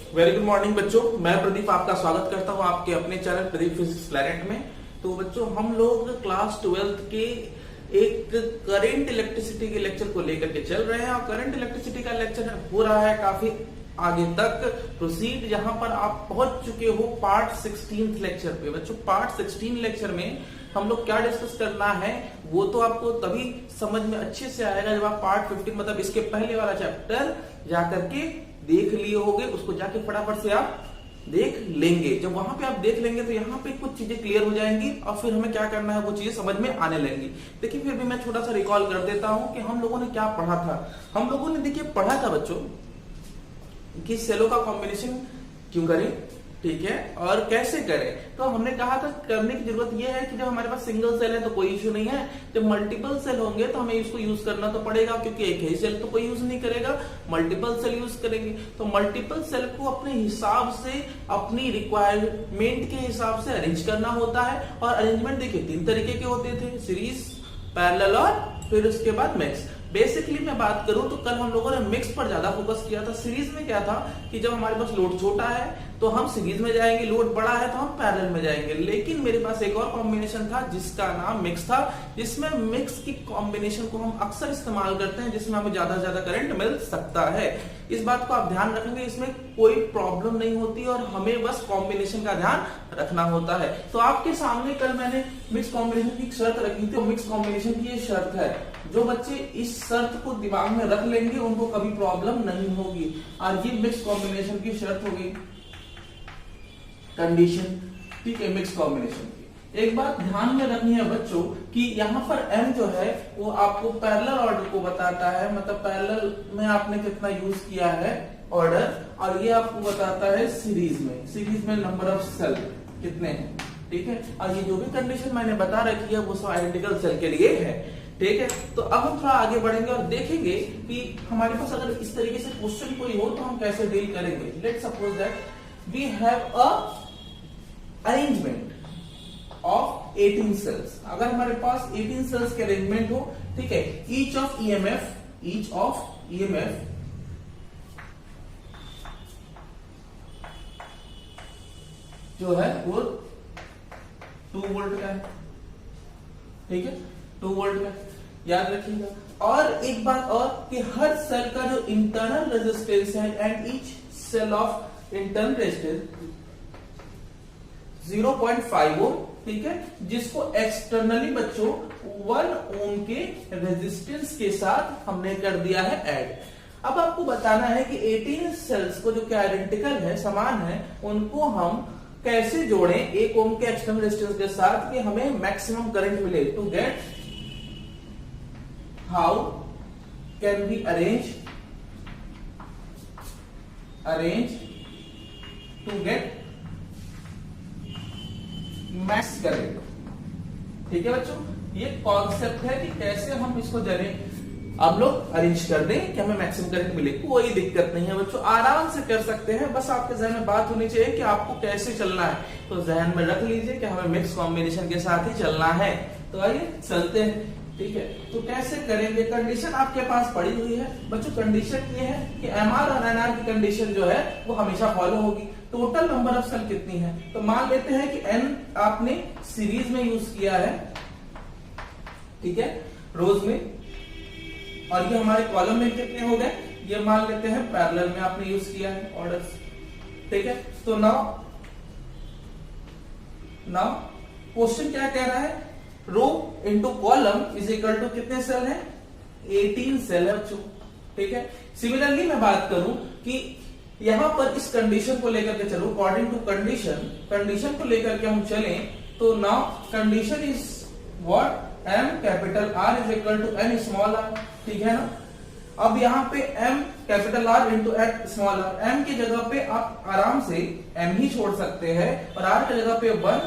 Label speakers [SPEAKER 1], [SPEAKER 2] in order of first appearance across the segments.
[SPEAKER 1] Very good morning बच्चों, मैं प्रदीप आपका स्वागत करता हूं आपके अपने चैनल प्रदीप फिजिक्स प्लैनेट में। तो बच्चों, हम लोग क्लास 12th के एक करंट इलेक्ट्रिसिटी के लेक्चर को लेकर के चल रहे हैं और करंट इलेक्ट्रिसिटी का लेक्चर हो रहा है काफी आगे तक प्रोसीड, जहां पर आप पहुंच चुके हो पार्ट 16 लेक्चर पे। बच्चों, पार्ट 16 लेक्चर में हम लोग क्या डिस्कस करना है वो तो आपको तभी समझ में अच्छे से आएगा जब आप पार्ट 15 मतलब इसके पहले वाला चैप्टर जाकर के देख लिए होगे। उसको जाके फटाफट से आप देख लेंगे। जब वहां पे आप देख लेंगे तो यहाँ पे कुछ चीजें क्लियर हो जाएंगी और फिर हमें क्या करना है वो चीजें समझ में आने लगेंगी। देखिए, फिर भी मैं छोटा सा रिकॉल कर देता हूं कि हम लोगों ने क्या पढ़ा था। हम लोगों ने देखिए पढ़ा था बच्चों कि सेलों का कॉम्बिनेशन क्यों करें, ठीक है, और कैसे करें। तो हमने कहा था करने की जरूरत यह है कि जब हमारे पास सिंगल सेल है तो कोई इश्यू नहीं है। जब मल्टीपल सेल होंगे तो हमें इसको यूज करना तो पड़ेगा, क्योंकि एक ही सेल तो कोई यूज नहीं करेगा, मल्टीपल सेल यूज करेंगे। तो मल्टीपल सेल को अपने हिसाब से, अपनी रिक्वायरमेंट के हिसाब से अरेंज करना होता है। और अरेंजमेंट देखिए 3 तरीके के होते थे, सीरीज, पैरेलल और फिर उसके बाद मिक्स। बेसिकली मैं बात करूं तो कल हम लोगों ने मिक्स पर ज्यादा फोकस किया था। सीरीज में क्या था कि जब हमारे पास लोड छोटा है तो हम सीरीज में जाएंगे, लोड बड़ा है तो हम पैरेलल में जाएंगे। लेकिन मेरे पास एक और कॉम्बिनेशन था जिसका नाम मिक्स था, जिसमें मिक्स की कॉम्बिनेशन को हम अक्सर इस्तेमाल करते हैं, जिसमें हमें ज्यादा से ज्यादा करंट मिल सकता है। इस बात को आप ध्यान रखेंगे, इसमें कोई प्रॉब्लम नहीं होती और हमें बस कॉम्बिनेशन का ध्यान रखना होता है। तो आपके सामने कल मैंने मिक्स कॉम्बिनेशन की शर्त रखी थी। मिक्स कॉम्बिनेशन की ये शर्त है, जो बच्चे इस शर्त को दिमाग में रख लेंगे उनको कभी प्रॉब्लम नहीं होगी। और ये मिक्स कॉम्बिनेशन की शर्त हो गई, कंडीशन, ठीक है, मिक्स कॉम्बिनेशन की। एक बात ध्यान में रखनी है बच्चों कि यहाँ पर m जो है वो आपको पैरेलल ऑर्डर को बताता है, मतलब पैरेलल में आपने कितना यूज किया है ऑर्डर, और ये आपको बताता है सीरीज में नंबर ऑफ सेल कितने हैं, ठीक है। और ये जो भी कंडीशन मैंने बता रखी है वो सब आइडेंटिकल सेल के लिए है, ठीक है। तो अब हम थोड़ा आगे बढ़ेंगे और देखेंगे कि हमारे पास अगर इस तरीके से क्वेश्चन कोई हो तो हम कैसे डील करेंगे। Let's suppose that we have a arrangement of 18 cells. अगर हमारे पास 18 सेल्स के अरेंजमेंट हो, ठीक है, ईच ऑफ ईएमएफ जो है वो 2 वोल्ट का है, ठीक है, 2 वोल्ट का, याद रखिएगा। और एक बात और कि हर सेल का जो इंटरनल रेजिस्टेंस है and each cell of internal resistance 0.5 ohm, ठीक है, जिसको एक्सटर्नली बच्चों 1 ओम के रेजिस्टेंस के साथ हमने कर दिया है ऐड। अब आपको बताना है कि 18 सेल्स को जो कि आइडेंटिकल है, समान है, उनको हम कैसे जोड़ें 1 ओम के एक्सटर्नल रेजिस्टेंस के साथ कि हमें मैक्सिमम करंट मिले। To get how can we arrange to get max current, ठीक है बच्चों। ये कॉन्सेप्ट है कि कैसे हम इसको जाने आप लोग अरेंज कर दें कि हमें मैक्सिमम करंट मिले। कोई दिक्कत नहीं है बच्चों, आराम से कर सकते हैं। बस आपके जहन में बात होनी चाहिए कि आपको कैसे चलना है। तो जहन में रख लीजिए कि हमें मिक्स कॉम्बिनेशन के साथ ही चलना है। तो आइए चलते हैं, ठीक है। तो कैसे करेंगे, कंडीशन आपके पास पड़ी हुई है बच्चों। कंडीशन ये है कि एमआर और एनआर की कंडीशन जो है वो हमेशा फॉलो होगी। टोटल नंबर ऑफ सेल कितनी है, तो मान लेते हैं कि एन आपने सीरीज में यूज किया है, ठीक है, रोज में, और ये हमारे कॉलम में कितने हो गए, ये मान लेते हैं पैरेलल में आपने यूज किया है ऑर्डर्स, ठीक है। तो नाउ क्वेश्चन क्या कह रहा है, row into column is equal to कितने सेल है, 18 सेल है बच्चों, ठीक है। सिमिलरली मैं बात करूं कि यहां पर इस कंडीशन को लेकर के चलो, अकॉर्डिंग टू कंडीशन को लेकर के हम चलें, तो now condition is what, m capital R is equal to n small r, ठीक है ना। अब यहाँ पे m capital R into small r, m की जगह पे आप आराम से m ही छोड़ सकते हैं और r की जगह पे 1,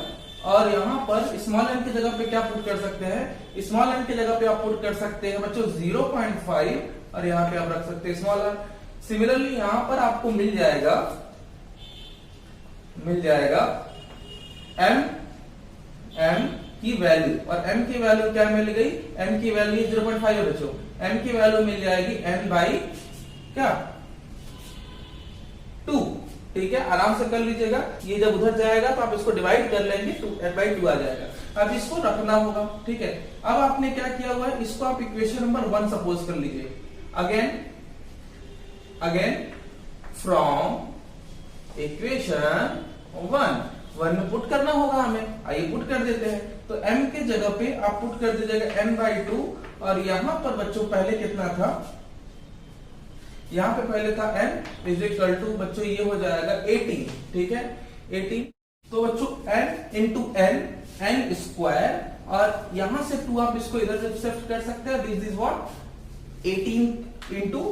[SPEAKER 1] और यहाँ पर स्मॉल m की जगह पे क्या पुट कर सकते हैं, स्मॉल m की जगह पे आप पुट कर सकते हैं बच्चों 0.5, और यहाँ पे आप रख सकते हैं स्मॉल r। सिमिलरली यहाँ पर आपको मिल जाएगा m की वैल्यू, और m की वैल्यू क्या मिल गई, m की वैल्यू 0.5 है बच्चों, m की वैल्यू मिल जाएगी n बाई क्या 2, ठीक है, आराम से कर लीजिएगा। ये जब उधर जाएगा तो आप इसको डिवाइड कर लेंगे तो f/2 आ जाएगा। अब इसको रखना होगा, ठीक है। अब आपने क्या किया हुआ है, इसको आप इक्वेशन नंबर 1 सपोज कर लीजिए। अगेन फ्रॉम इक्वेशन 1 में पुट करना होगा हमें। आइए पुट कर देते हैं। तो m के जगह पे आप पुट कर दीजिएगा n/2 और यहां पर बच्चों पहले कितना था, यहां पे पहले था n इज इक्वल टू बच्चों ये हो जाएगा 18, ठीक है 18। तो बच्चों n इंटू n स्क्वायर और यहां से 2 आप इसको इधर से शिफ्ट कर सकते हैं। This is what 18 into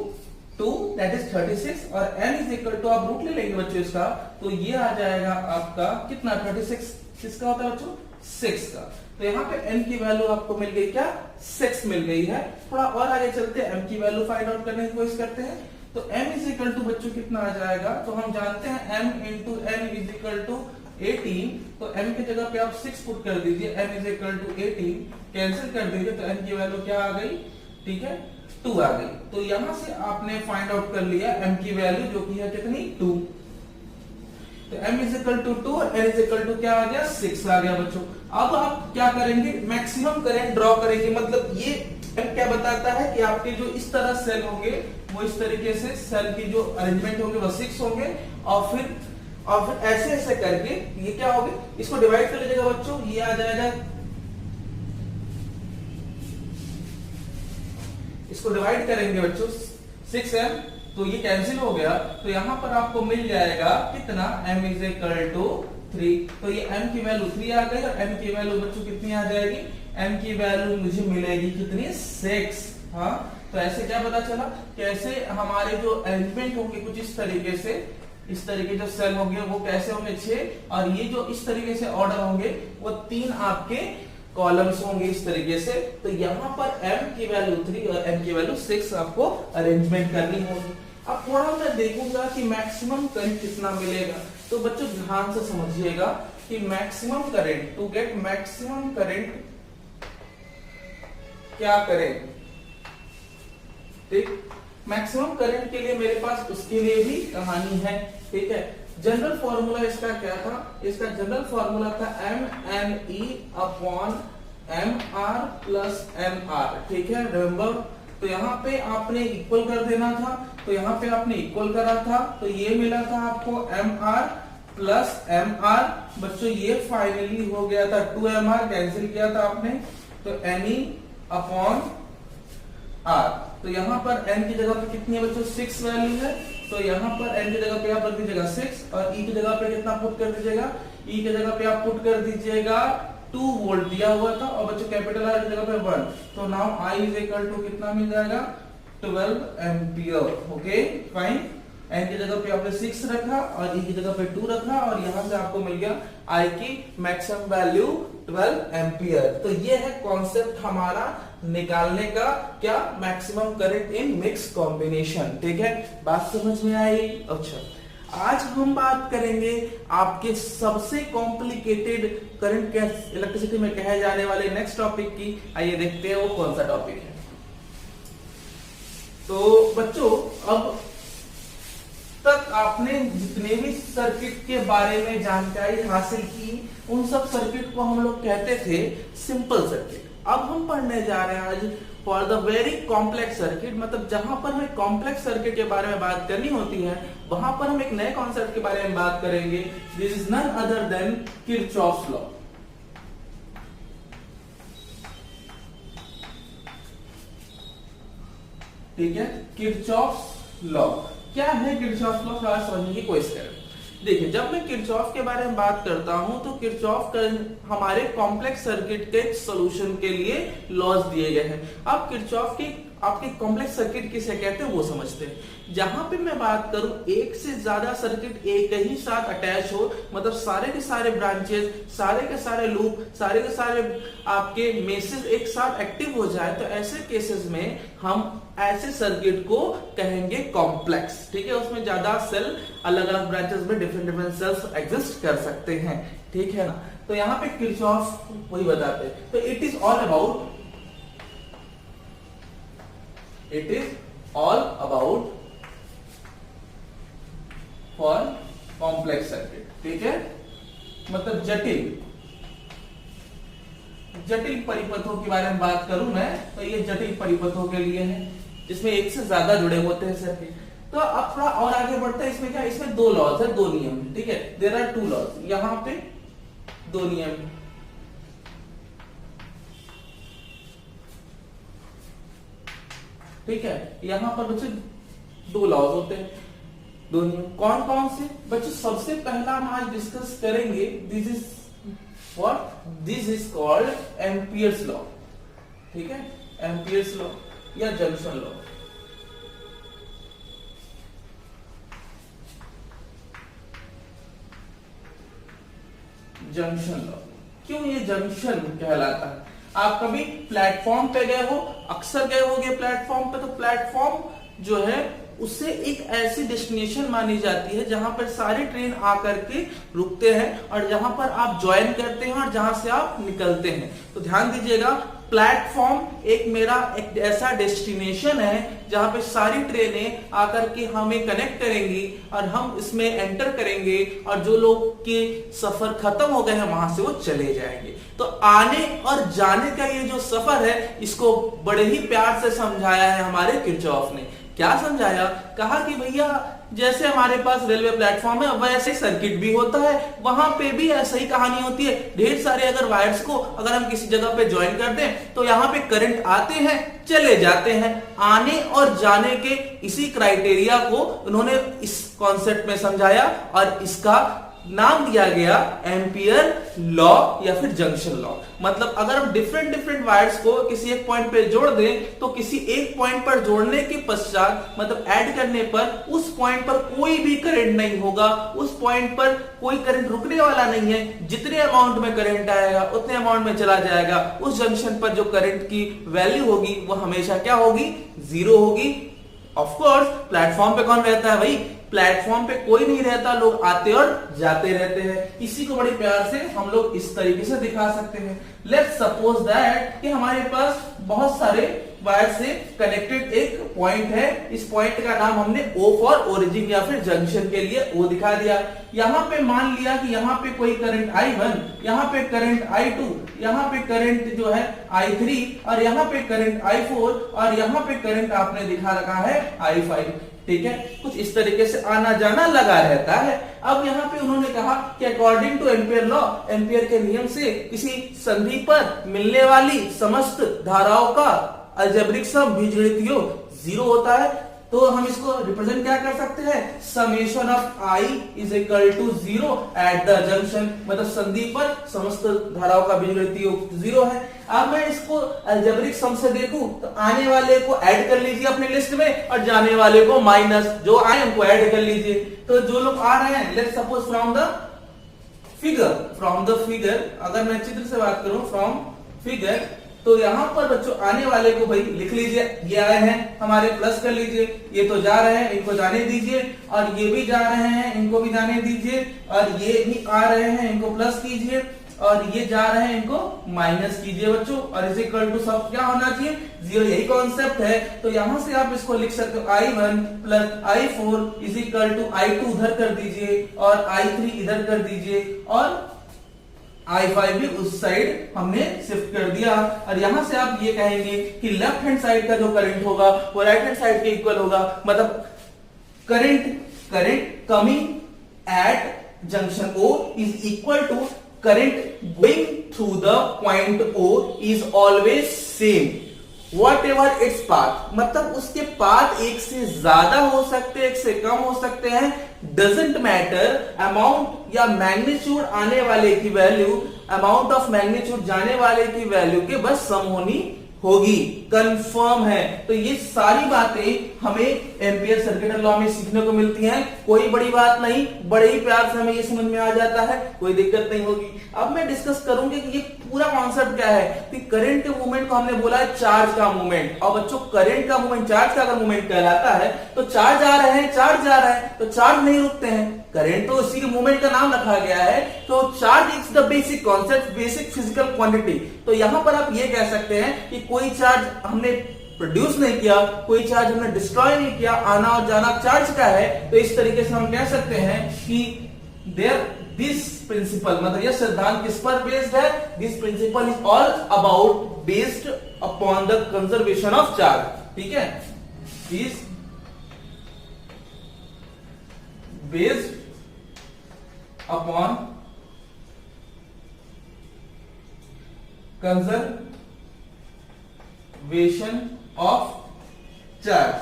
[SPEAKER 1] 2 that is 36 और n इज इक्वल टू आप रूट ले लेंगे बच्चों इसका, तो ये आ जाएगा आपका कितना 36 किसका होता है बच्चों 6 का। तो यहाँ पे n की वैल्यू आपको मिल गई क्या 6 मिल गई है। थोड़ा और आगे चलते हैं, m की वैल्यू फाइंड आउट करने की कोशिश करते हैं। तो m इज इक्वल टू बच्चों कितना आ जाएगा, तो हम जानते हैं m into n is equal to 18। तो m की जगह पे आप 6 पुट कर दीजिए, m is equal to 18 cancel कर दीजिए तो n की वैल्यू क्या आ गई, ठीक है 2 आ गई। तो यहां से आपने फाइंड आउट कर लिया m की वैल्यू जो कि है कितनी 2। तो m इज इक्वल टू 2 और n इज इक्वल टू क्या आ गया 6 आ गया बच्चों। अब आप क्या करेंगे, मैक्सिमम करंट ड्रॉ करेंगे। मतलब ये क्या बताता है कि आपके जो इस तरह सेल होंगे वो इस तरीके से सेल की जो अरेंजमेंट होंगे वो 6 होंगे और फिर ऐसे ऐसे करके ये क्या होंगे, इसको डिवाइड कर लीजिएगा बच्चों, ये आ जाएगा, इसको डिवाइड करेंगे बच्चों 6m तो ये कैंसिल हो गया। तो यहां पर आपको मिल जाएगा कितना m इज इक्वल टू 3। तो ये m की वैल्यू 3 आ गई और m की वैल्यू बच्चों कितनी आ जाएगी, m की वैल्यू मुझे मिलेगी कितनी 6। हाँ तो ऐसे क्या पता चला, कैसे हमारे जो अरेंजमेंट होंगे कुछ इस तरीके से, इस तरीके जो सेल होंगे वो कैसे होंगे 6 और ये जो इस तरीके से ऑर्डर होंगे वो 3 आपके कॉलम्स होंगे इस तरीके से। तो यहां पर m की वैल्यू 3 और m की वैल्यू 6 आपको अरेंजमेंट करनी होगी। अब थोड़ा मैं देखूंगा कि मैक्सिमम करंट कितना मिलेगा। तो बच्चों ध्यान से समझिएगा कि maximum current, to get maximum current क्या करें, ठीक मैक्सिमम करंट के लिए मेरे पास उसके लिए भी कहानी है, ठीक है। जनरल फॉर्मूला इसका क्या था, इसका जनरल फॉर्मूला था mne upon mr plus mr, ठीक है रिमेंबर। तो यहाँ पे आपने इक्वल कर देना था, तो यहाँ पे आपने इक्वल करा था तो ये मिला था आपको mr प्लस mr। बच्चों ये फाइनली हो गया था 2mr, कैंसिल किया था आपने तो ne अपॉन r। तो यहाँ पर n की जगह पे कितनी है बच्चों 6 वैल्यू है, तो यहाँ पर n की जगह पे आप रख दीजिएगा 6 और e की जगह पे कितना पुट कर दीजिएगा, e की जगह पे आप पुट कर दीजिएगा 2 वोल्ट दिया हुआ था और बच्चों कैपिटल R की जगह पे 1। तो now I is equal to कितना मिल जाएगा 12 एम्पियर। ओके फाइन, n की जगह पे आपने 6 रखा और e की जगह पे 2 रखा और यहां से आपको मिल गया I की मैक्सिमम वैल्यू 12 एम्पियर। तो ये है कॉन्सेप्ट हमारा निकालने का, क्या maximum current in mix combination, ठीक है बात समझ में आई। अच्छा आज हम बात करेंगे आपके सबसे कॉम्प्लिकेटेड करंट इलेक्ट्रिसिटी में कहे जाने वाले नेक्स्ट टॉपिक की। आइए देखते हैं वो कौन सा टॉपिक है। तो बच्चों अब तक आपने जितने भी सर्किट के बारे में जानकारी हासिल की उन सब सर्किट को हम लोग कहते थे सिंपल सर्किट। अब हम पढ़ने जा रहे हैं आज for the very complex circuit, मतलब जहां पर हमें कॉम्प्लेक्स सर्किट के बारे में बात करनी होती है वहां पर हम एक नए कॉन्सेप्ट के बारे में बात करेंगे। This is none other than Kirchhoff's law. ठीक है, किरचॉफ्स लॉ क्या है, किरचॉफ्स लॉ थोड़ा समझने की कोशिश करें। देखिए जब मैं किरचॉफ के बारे में बात करता हूं तो किरचॉफ का हमारे कॉम्प्लेक्स सर्किट के सॉल्यूशन के लिए लॉज दिए गए हैं। अब किरचॉफ के आपके कॉम्प्लेक्स सर्किट किसे कहते हैं वो समझते हैं। जहां पे मैं बात करूं एक से ज्यादा सर्किट एक ही साथ अटैच हो, मतलब सारे के सारे ब्रांचेस, सारे के सारे लूप, सारे के सारे आपके मेसेज एक साथ एक्टिव हो जाए, तो ऐसे केसेस में हम ऐसे सर्किट को कहेंगे कॉम्प्लेक्स। ठीक है, उसमें ज्यादा सेल अलग अलग ब्रांचेस में डिफरेंट सेल्स एग्जिस्ट कर सकते हैं। ठीक है ना, तो यहाँ पे किरचॉफ वही बताते हैं। तो it is all about for complex circuit, ठीक है, मतलब जटिल परिपथों के बारे में बात करूं मैं तो ये जटिल परिपथों के लिए है जिसमें एक से ज्यादा जुड़े होते हैं सर्किट। तो अब थोड़ा और आगे बढ़ते हैं, इसमें क्या, इसमें दो लॉज है, दो नियम, ठीक है, देयर आर टू लॉज, यहां पे दो नियम, ठीक है, यहां पर बच्चे दो लॉज होते हैं, दो नियम, कौन कौन से बच्चों? सबसे पहला हम आज डिस्कस करेंगे, this is what, this is called Ampere's law, ठीक है, एम्पियर्स लॉ या जंक्शन लॉ। जंक्शन लॉ क्यों ये जंक्शन कहलाता है? आप कभी प्लेटफॉर्म पे गए हो, अक्सर गए होगे प्लेटफॉर्म पे, तो प्लेटफॉर्म जो है उससे एक ऐसी डेस्टिनेशन मानी जाती है जहां पर सारी ट्रेन आकर के रुकते हैं और जहां पर आप ज्वाइन करते हैं और जहां से आप निकलते हैं। तो ध्यान दीजिएगा, प्लेटफॉर्म एक ऐसा डेस्टिनेशन है जहां पे सारी ट्रेनें आकर के हमें कनेक्ट करेंगी और हम इसमें एंटर करेंगे और जो लोग के सफर खत्म हो गए हैं वहां से वो चले जाएंगे। तो आने और जाने का ये जो सफर है इसको बड़े ही प्यार से समझाया है हमारे किरचॉफ ने। क्या समझाया? कहा कि भैया जैसे हमारे पास रेलवे प्लेटफॉर्म है वैसे सर्किट भी होता है, वहां पे भी ऐसा ही कहानी होती है। ढेर सारे अगर वायर्स को अगर हम किसी जगह पे ज्वाइन कर दें तो यहाँ पे करंट आते हैं चले जाते हैं। आने और जाने के इसी क्राइटेरिया को उन्होंने इस कॉन्सेप्ट में समझाया और इसका नाम दिया गया एम्पियर लॉ या फिर जंक्शन लॉ। मतलब अगर हम डिफरेंट वायर्स को किसी एक पॉइंट पे जोड़ दें तो किसी एक पॉइंट पर जोड़ने के पश्चात मतलब ऐड करने पर उस पॉइंट पर कोई भी करंट नहीं होगा, उस पॉइंट पर कोई करंट रुकने वाला नहीं है। जितने अमाउंट में करंट आएगा उतने अमाउंट में चला जाएगा। उस जंक्शन पर जो करंट की वैल्यू होगी वो हमेशा क्या होगी? जीरो होगी। ऑफ कोर्स प्लेटफॉर्म पे कौन रहता है भाई? प्लेटफॉर्म पे कोई नहीं रहता, लोग आते और जाते रहते हैं। इसी को बड़े प्यार से हम लोग इस तरीके से दिखा सकते हैं। लेट्स सपोज दैट कि हमारे पास बहुत सारे वायर से कनेक्टेड एक पॉइंट है। इस पॉइंट का नाम हमने O फॉर ओरिजिन या फिर जंक्शन के लिए O दिखा दिया। यहां पे मान लिया कि यहां पे कोई करंट I1, यहां पे करंट I2, यहां पे करंट जो है I3 और यहां पे करंट I4 और यहां पे करंट आपने दिखा रखा है I5। ठीक है, कुछ इस तरीके से आना जाना लगा रहता है। अब यहाँ पे उन्होंने कहा कि according two ampere law, ampere के नियम से किसी संधि पर मिलने वाली समस्त धाराओं का अलजेब्रिक सम बीजगणितीय जीरो होता है। तो हम इसको रिप्रेजेंट क्या कर सकते हैं? Summation of I is equal to zero at the junction. मतलब संधि पर समस्त धाराओं का बीजगणितीय जीरो है। अब मैं इसको अलजेब्रिक सम से देखूं तो आने वाले को ऐड कर लीजिए अपने लिस्ट में और जाने वाले को माइनस, जो आए उनको ऐड कर लीजिए। तो जो लोग आ रहे हैं, let's suppose from the figure, अगर मैं चित्र से बात करूं फ्रॉम फिगर, तो यहां पर बच्चों आने वाले को भाई लिख लीजिए, ये आए हैं हमारे, प्लस कर लीजिए। ये तो जा रहे हैं, इनको जाने दीजिए, और ये भी जा रहे हैं, इनको भी जाने दीजिए, और ये भी आ रहे हैं, इनको प्लस कीजिए, और ये जा रहे हैं, इनको माइनस कीजिए बच्चों। और इज इक्वल टू सब क्या होना चाहिए? जीरो। यही कॉन्सेप्ट है। तो यहां से आप इसको लिख सकते हो I1 plus I4 is equal to I2 उधर कर दीजिए और I3 इधर कर दीजिए और I5 भी उस साइड हमने शिफ्ट कर दिया। और यहां से आप ये कहेंगे कि लेफ्ट हैंड साइड का जो करंट होगा वो राइट हैंड साइड के इक्वल होगा। मतलब current coming at junction O is equal to current going through the point O is always same whatever its path। मतलब उसके पाथ एक से ज्यादा हो सकते हैं, एक से कम हो सकते हैं, डजेंट मैटर। अमाउंट या मैग्नीट्यूड आने वाले की वैल्यू, अमाउंट ऑफ मैग्नीट्यूड जाने वाले की वैल्यू के बस सम होनी होगी, कंफर्म है। तो ये सारी बातें हमें एम्पियर सर्किट लॉ में सीखने को मिलती हैं। कोई बड़ी बात नहीं, बड़े ही प्यार से हमें ये समझ में आ जाता है, कोई दिक्कत नहीं होगी। अब मैं डिस्कस करूंगी कि ये पूरा कॉन्सेप्ट क्या है कि करंट के मूवमेंट को हमने बोला है चार्ज का मूवमेंट। और बच्चों करंट का मूवमेंट चार्ज का अगर मूवमेंट कहलाता है तो चार्ज आ रहे हैं, चार्ज जा रहा है, तो चार्ज नहीं रुकते हैं। करंट तो उसी के मूवमेंट का नाम रखा गया है। तो charge is the basic concept, basic physical quantity. तो यहां पर आप ये कह सकते हैं कि कोई चार्ज हमने प्रोड्यूस नहीं किया, कोई चार्ज हमने डिस्ट्रॉय नहीं किया, आना और जाना चार्ज का है, तो इस तरीके से हम कह सकते हैं कि दिस प्रिंसिपल, मतलब यह सिद्धांत किस पर बेस्ड है? This principle is all about based upon the conservation of charge. ठीक है, is based upon conservation of charge,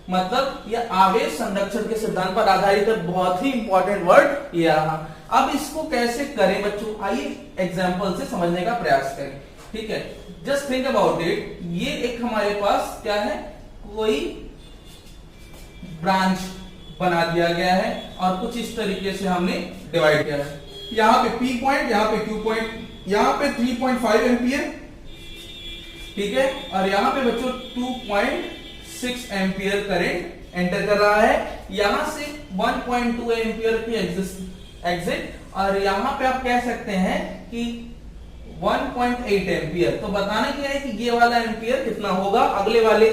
[SPEAKER 1] मतलब यह आवेश संरक्षण के सिद्धांत पर आधारित है। बहुत ही इंपॉर्टेंट वर्ड ये रहा। अब इसको कैसे करें बच्चों, आइए एग्जांपल से समझने का प्रयास करें। ठीक है, जस्ट थिंक अबाउट इट। ये एक हमारे पास क्या है, कोई ब्रांच बना दिया गया है और कुछ इस तरीके से हमने डिवाइड किया है। यहां पे P पॉइंट, यहां पे Q पॉइंट, यहां पे 3.5 एम्पियर, ठीक है, और यहां पे बच्चों 2.6 एम्पियर करंट एंटर कर रहा है। यहां से 1.2 एम्पियर की एग्जिट, और यहां पे आप कह सकते हैं कि 1.8 एम्पियर। तो बताना क्या है कि ये वाला एम्पियर कितना होगा, अगले वाले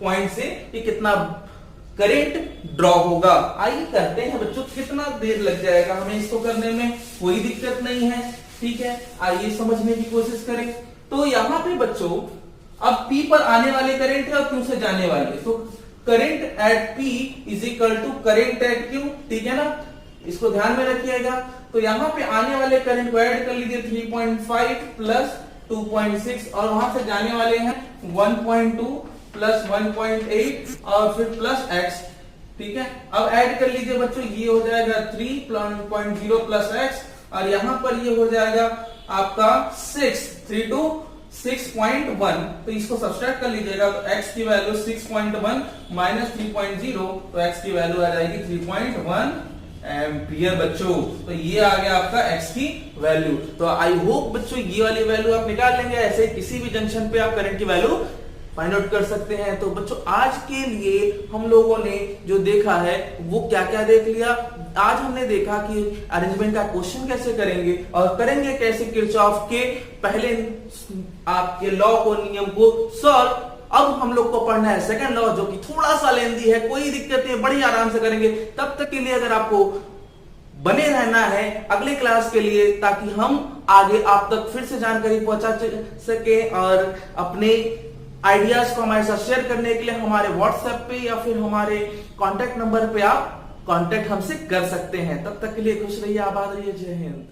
[SPEAKER 1] पॉइंट से कि कितना करंट ड्रॉ होगा। आइए करते हैं बच्चों, कितना देर लग जाएगा हमें इसको करने में, कोई दिक्कत नहीं है। ठीक है, आइए समझने की कोशिश करें। तो यहां पे बच्चों अब P पर आने वाले करंट है और Q से जाने वाले, तो current at P is equal to current at Q। ठीक है ना, इसको ध्यान में रखिएगा। तो यहां पे आने वाले करंट को ऐड कर लीजिए, 3.5 प्लस 2.6, और वहां से जाने वाले हैं 1.2 प्लस 1.8 और फिर प्लस x। ठीक है, अब ऐड कर लीजिए बच्चों, ये हो जाएगा 3.0 प्लस x, और यहां पर ये हो जाएगा आपका 6.1। तो इसको सब्सट्रैक्ट कर लीजिएगा, तो x की वैल्यू 6.1 माइनस 3.0, तो x की वैल्यू आ जाएगी 3.1 एम्पियर बच्चों। तो ये आ गया आपका x की वैल्यू। तो आई होप बच्चों ये वाली वैल्यू आप निकाल लेंगे। ऐसे किसी भी जंक्शन पे आप करंट की वैल्यू फाइंड आउट कर सकते हैं। तो बच्चों आज के लिए हम लोगों ने जो देखा है वो क्या क्या देख लिया। आज हमने देखा कि अरेंजमेंट का क्वेश्चन कैसे करेंगे और करेंगे कैसे किरचॉफ के पहले आपके लॉ को, नियम को सॉल्व। अब हम लोग को पढ़ना है सेकंड लॉ, जो कि थोड़ा सा लेंदी है, कोई दिक्कत नहीं, बड़ी आराम से करेंगे। तब तक के लिए अगर आपको बने रहना है अगले क्लास के लिए, ताकि हम आगे आप तक फिर से जानकारी पहुंचा सके, और अपने आइडियाज को हमारे साथ शेयर करने के लिए हमारे व्हाट्सएप पे या फिर हमारे कांटेक्ट नंबर पे आप कांटेक्ट हमसे कर सकते हैं। तब तक के लिए खुश रहिए, आबाद रहिए, जय हिंद।